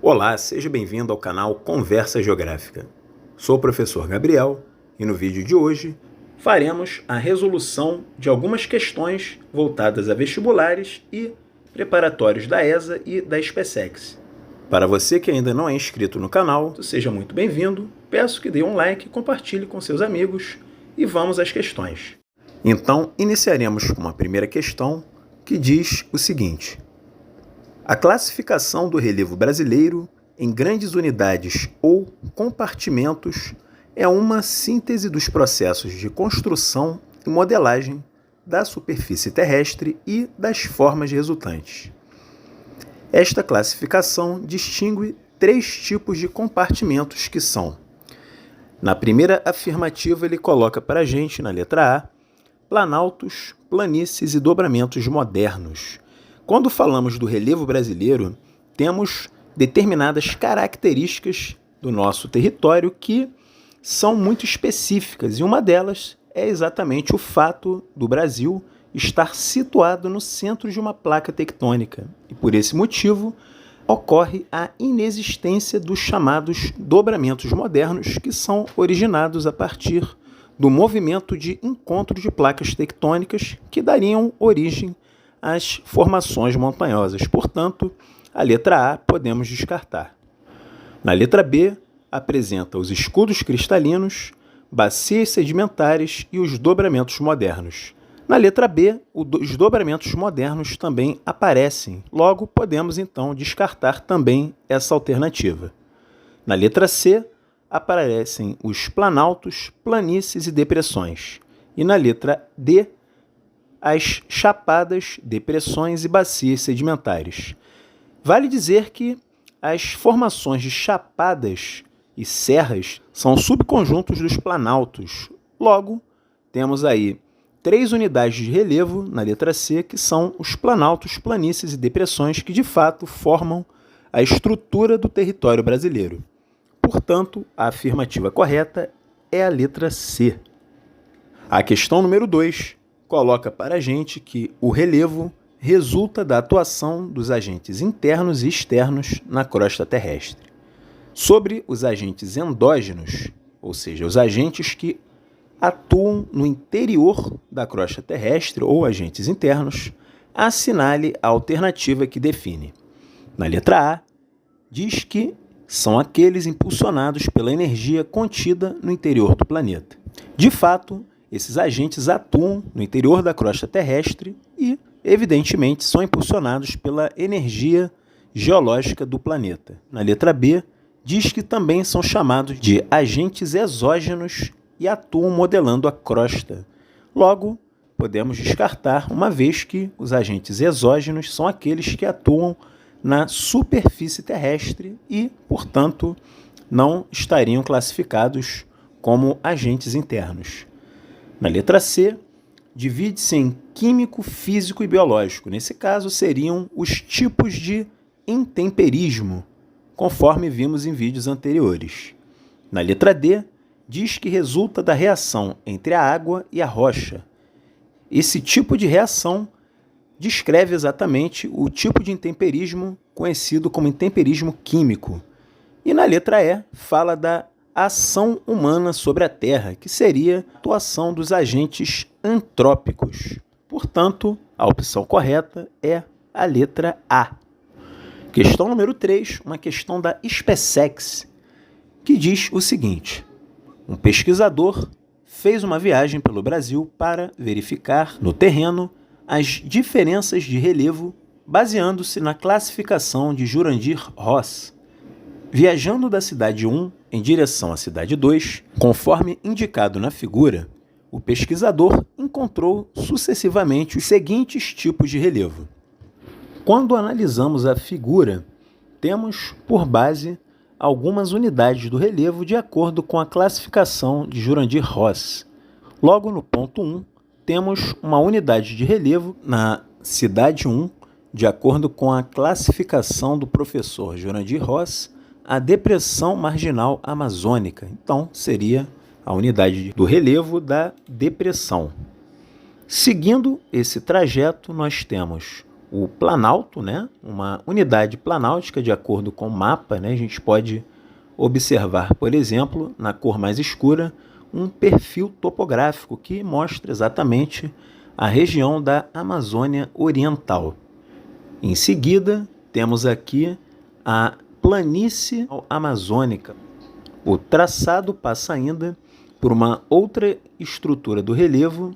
Olá, seja bem-vindo ao canal Conversa Geográfica. Sou o professor Gabriel e no vídeo de hoje faremos a resolução de algumas questões voltadas a vestibulares e preparatórios da ESA e da SpaceX. Para você que ainda não é inscrito no canal, seja muito bem-vindo, peço que dê um like, compartilhe com seus amigos e vamos às questões. Então, iniciaremos com uma primeira questão que diz o seguinte: a classificação do relevo brasileiro em grandes unidades ou compartimentos é uma síntese dos processos de construção e modelagem da superfície terrestre e das formas resultantes. Esta classificação distingue três tipos de compartimentos que são: na primeira afirmativa, ele coloca para a gente, na letra A, planaltos, planícies e dobramentos modernos. Quando falamos do relevo brasileiro, temos determinadas características do nosso território que são muito específicas, e uma delas é exatamente o fato do Brasil estar situado no centro de uma placa tectônica. E por esse motivo, ocorre a inexistência dos chamados dobramentos modernos, que são originados a partir do movimento de encontro de placas tectônicas que dariam origem às formações montanhosas. Portanto, a letra A podemos descartar. Na letra B, apresenta os escudos cristalinos, bacias sedimentares e os dobramentos modernos. Na letra B, os dobramentos modernos também aparecem, logo podemos então descartar também essa alternativa. Na letra C, aparecem os planaltos, planícies e depressões. E na letra D, as chapadas, depressões e bacias sedimentares. Vale dizer que as formações de chapadas e serras são subconjuntos dos planaltos. Logo, temos aí três unidades de relevo na letra C, que são os planaltos, planícies e depressões, que de fato formam a estrutura do território brasileiro. Portanto, a afirmativa correta é a letra C. A questão número 2 coloca para a gente que o relevo resulta da atuação dos agentes internos e externos na crosta terrestre. Sobre os agentes endógenos, ou seja, os agentes que atuam no interior da crosta terrestre ou agentes internos, assinale a alternativa que define. Na letra A, diz que são aqueles impulsionados pela energia contida no interior do planeta. De fato, esses agentes atuam no interior da crosta terrestre e, evidentemente, são impulsionados pela energia geológica do planeta. Na letra B, diz que também são chamados de agentes exógenos e atuam modelando a crosta. Logo, podemos descartar, uma vez que os agentes exógenos são aqueles que atuam na superfície terrestre e, portanto, não estariam classificados como agentes internos. Na letra C, divide-se em químico, físico e biológico. Nesse caso, seriam os tipos de intemperismo, conforme vimos em vídeos anteriores. Na letra D, diz que resulta da reação entre a água e a rocha. Esse tipo de reação descreve exatamente o tipo de intemperismo conhecido como intemperismo químico. E na letra E, fala da ação humana sobre a Terra, que seria a atuação dos agentes antrópicos. Portanto, a opção correta é a letra A. Questão número 3, uma questão da SpaceX, que diz o seguinte: um pesquisador fez uma viagem pelo Brasil para verificar no terreno as diferenças de relevo baseando-se na classificação de Jurandir Ross. Viajando da cidade 1 em direção à cidade 2, conforme indicado na figura, o pesquisador encontrou sucessivamente os seguintes tipos de relevo. Quando analisamos a figura, temos por base algumas unidades do relevo de acordo com a classificação de Jurandir Ross. Logo no ponto 1, temos uma unidade de relevo na cidade 1, de acordo com a classificação do professor Jurandir Ross, a depressão marginal amazônica. Então, seria a unidade do relevo da depressão. Seguindo esse trajeto, nós temos o planalto, né? Uma unidade planáutica de acordo com o mapa, né? A gente pode observar, por exemplo, na cor mais escura, um perfil topográfico que mostra exatamente a região da Amazônia Oriental. Em seguida, temos aqui a planície amazônica. O traçado passa ainda por uma outra estrutura do relevo,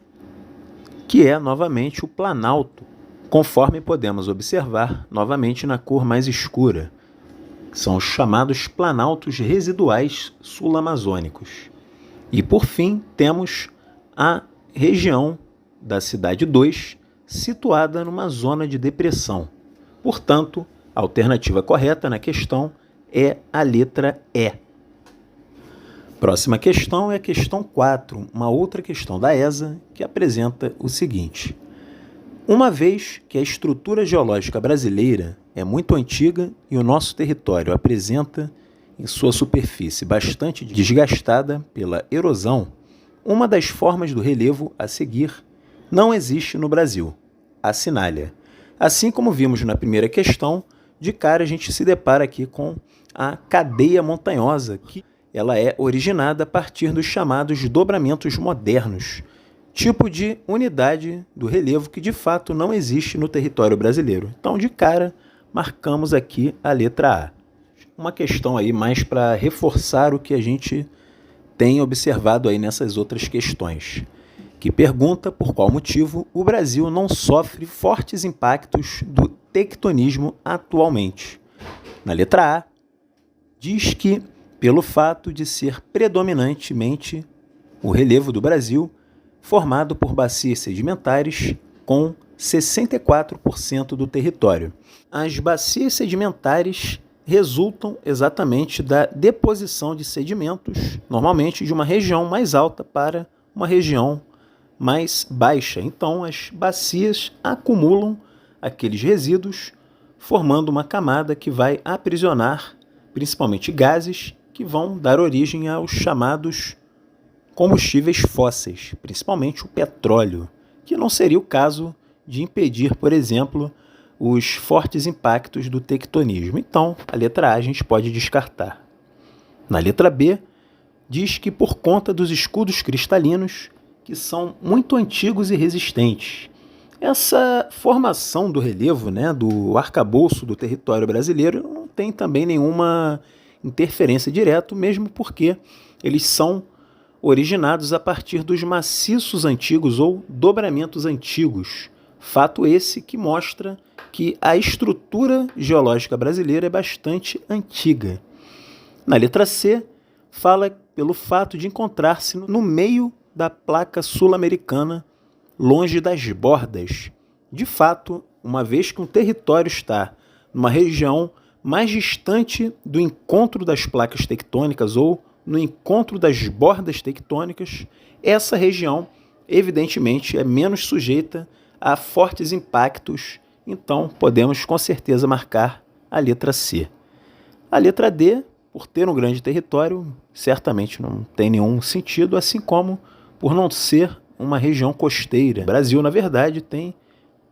que é novamente o planalto, conforme podemos observar novamente na cor mais escura. São os chamados planaltos residuais sul-amazônicos. E por fim, temos a região da Cidade 2, situada numa zona de depressão. Portanto, a alternativa correta na questão é a letra E. Próxima questão é a questão 4, uma outra questão da ESA, que apresenta o seguinte: uma vez que a estrutura geológica brasileira é muito antiga e o nosso território apresenta em sua superfície bastante desgastada pela erosão, uma das formas do relevo a seguir não existe no Brasil: assinale-a. Assim como vimos na primeira questão, de cara a gente se depara aqui com a cadeia montanhosa, que ela é originada a partir dos chamados dobramentos modernos, tipo de unidade do relevo que de fato não existe no território brasileiro. Então, de cara, marcamos aqui a letra A. Uma questão aí mais para reforçar o que a gente tem observado aí nessas outras questões, que pergunta por qual motivo o Brasil não sofre fortes impactos do tectonismo atualmente. Na letra A, diz que pelo fato de ser predominantemente o relevo do Brasil formado por bacias sedimentares com 64% do território. As bacias sedimentares resultam exatamente da deposição de sedimentos, normalmente de uma região mais alta para uma região mais baixa. Então, as bacias acumulam aqueles resíduos, formando uma camada que vai aprisionar principalmente gases que vão dar origem aos chamados combustíveis fósseis, principalmente o petróleo, que não seria o caso de impedir, por exemplo, os fortes impactos do tectonismo. Então, a letra A a gente pode descartar. Na letra B, diz que por conta dos escudos cristalinos, que são muito antigos e resistentes. Essa formação do relevo, né, do arcabouço do território brasileiro, não tem também nenhuma interferência direta, mesmo porque eles são originados a partir dos maciços antigos ou dobramentos antigos. Fato esse que mostra que a estrutura geológica brasileira é bastante antiga. Na letra C, fala pelo fato de encontrar-se no meio da placa sul-americana, longe das bordas. De fato, uma vez que um território está numa região mais distante do encontro das placas tectônicas ou no encontro das bordas tectônicas, essa região, evidentemente, é menos sujeita a fortes impactos. Então, podemos com certeza marcar a letra C. A letra D, por ter um grande território, certamente não tem nenhum sentido, assim como por não ser uma região costeira. O Brasil, na verdade, tem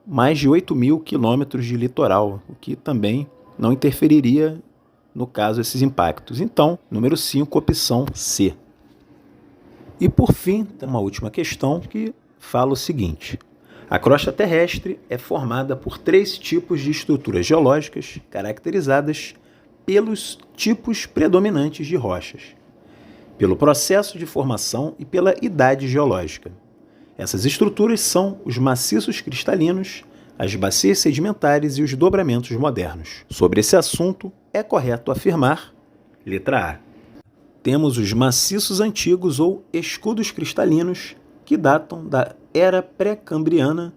mais de 8.000 quilômetros de litoral, o que também não interferiria, no caso, esses impactos. Então, número 5, opção C. E por fim, tem uma última questão que fala o seguinte: a crosta terrestre é formada por 3 tipos de estruturas geológicas caracterizadas pelos tipos predominantes de rochas, pelo processo de formação e pela idade geológica. Essas estruturas são os maciços cristalinos, as bacias sedimentares e os dobramentos modernos. Sobre esse assunto, é correto afirmar, letra A, temos os maciços antigos ou escudos cristalinos, que datam da era pré-cambriana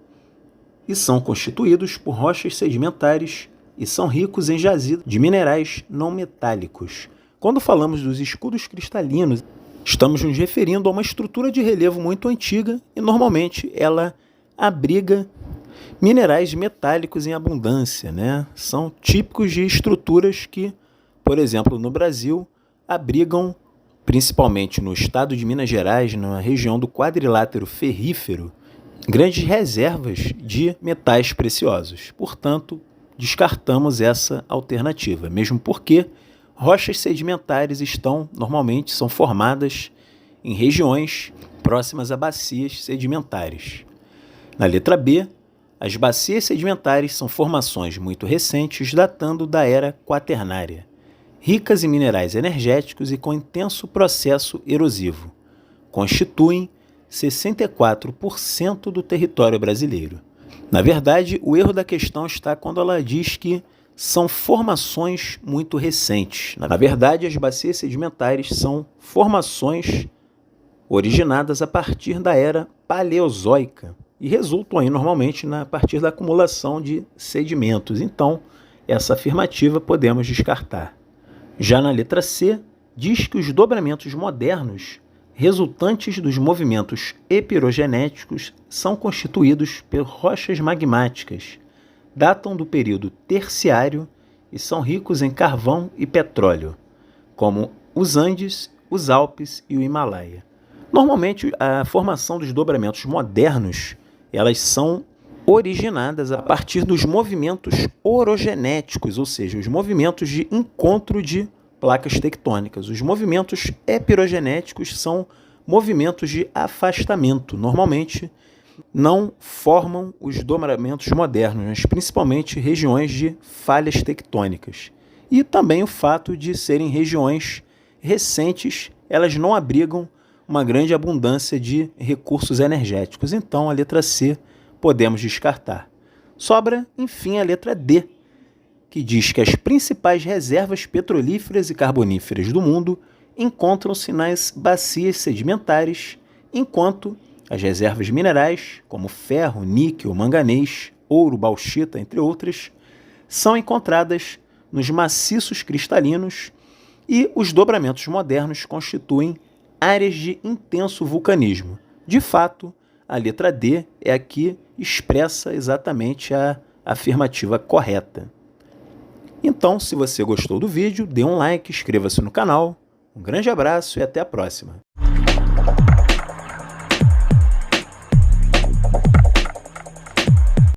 e são constituídos por rochas sedimentares e são ricos em jazidas de minerais não metálicos. Quando falamos dos escudos cristalinos, estamos nos referindo a uma estrutura de relevo muito antiga e normalmente ela abriga minerais metálicos em abundância, né? São típicos de estruturas que, por exemplo, no Brasil, abrigam, principalmente no estado de Minas Gerais, na região do quadrilátero ferrífero, grandes reservas de metais preciosos. Portanto, descartamos essa alternativa, mesmo porque rochas sedimentares normalmente são formadas em regiões próximas a bacias sedimentares. Na letra B, as bacias sedimentares são formações muito recentes datando da era quaternária, ricas em minerais energéticos e com intenso processo erosivo. Constituem 64% do território brasileiro. Na verdade, o erro da questão está quando ela diz que são formações muito recentes. Na verdade, as bacias sedimentares são formações originadas a partir da era paleozoica e resultam aí normalmente a partir da acumulação de sedimentos. Então, essa afirmativa podemos descartar. Já na letra C, diz que os dobramentos modernos resultantes dos movimentos epirogenéticos são constituídos por rochas magmáticas, datam do período terciário e são ricos em carvão e petróleo, como os Andes, os Alpes e o Himalaia. Normalmente, a formação dos dobramentos modernos, elas são originadas a partir dos movimentos orogenéticos, ou seja, os movimentos de encontro de placas tectônicas. Os movimentos epirogenéticos são movimentos de afastamento. Normalmente não formam os dobramentos modernos, mas principalmente regiões de falhas tectônicas. E também o fato de serem regiões recentes, elas não abrigam uma grande abundância de recursos energéticos. Então, a letra C podemos descartar. Sobra, enfim, a letra D, que diz que as principais reservas petrolíferas e carboníferas do mundo encontram-se nas bacias sedimentares, enquanto as reservas minerais, como ferro, níquel, manganês, ouro, bauxita, entre outras, são encontradas nos maciços cristalinos e os dobramentos modernos constituem áreas de intenso vulcanismo. De fato, a letra D é a que expressa exatamente a afirmativa correta. Então, se você gostou do vídeo, dê um like, inscreva-se no canal. Um grande abraço e até a próxima!